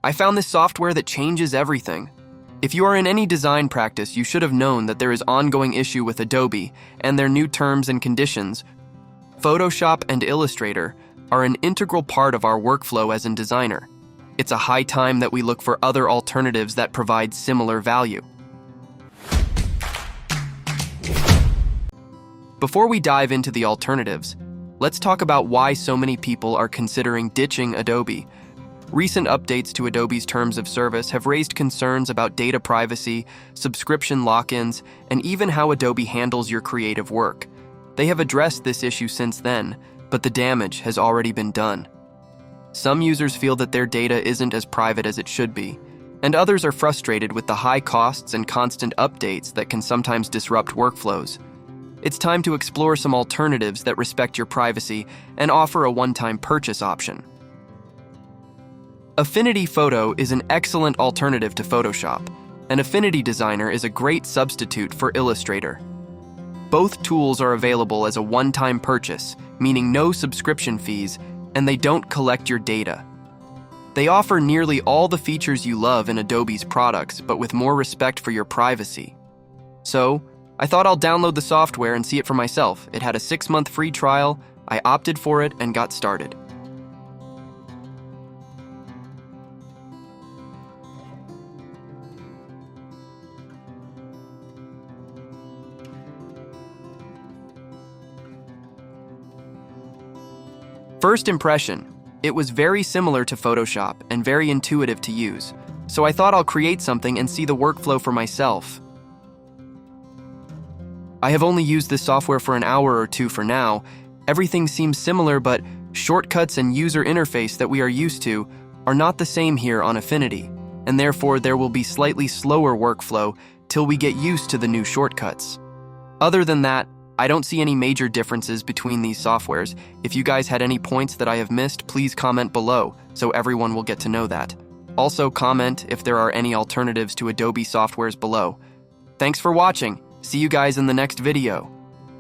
I found this software that changes everything. If you are in any design practice, you should have known that there is ongoing issue with Adobe and their new terms and conditions. Photoshop and Illustrator are an integral part of our workflow as a designer. It's a high time that we look for other alternatives that provide similar value. Before we dive into the alternatives, let's talk about why so many people are considering ditching Adobe. Recent updates to Adobe's terms of service have raised concerns about data privacy, subscription lock-ins, and even how Adobe handles your creative work. They have addressed this issue since then, but the damage has already been done. Some users feel that their data isn't as private as it should be, and others are frustrated with the high costs and constant updates that can sometimes disrupt workflows. It's time to explore some alternatives that respect your privacy and offer a one-time purchase option. Affinity Photo is an excellent alternative to Photoshop, and Affinity Designer is a great substitute for Illustrator. Both tools are available as a one-time purchase, meaning no subscription fees, and they don't collect your data. They offer nearly all the features you love in Adobe's products, but with more respect for your privacy. So, I thought I'll download the software and see it for myself. It had a 6-month free trial. I opted for it and got started. First impression, it was very similar to Photoshop and very intuitive to use, so I thought I'll create something and see the workflow for myself. I have only used this software for an hour or two for now. Everything seems similar, but shortcuts and user interface that we are used to are not the same here on Affinity, and therefore there will be slightly slower workflow till we get used to the new shortcuts. Other than that, I don't see any major differences between these softwares. If you guys had any points that I have missed, please comment below so everyone will get to know that. Also comment if there are any alternatives to Adobe softwares below. Thanks for watching. See you guys in the next video.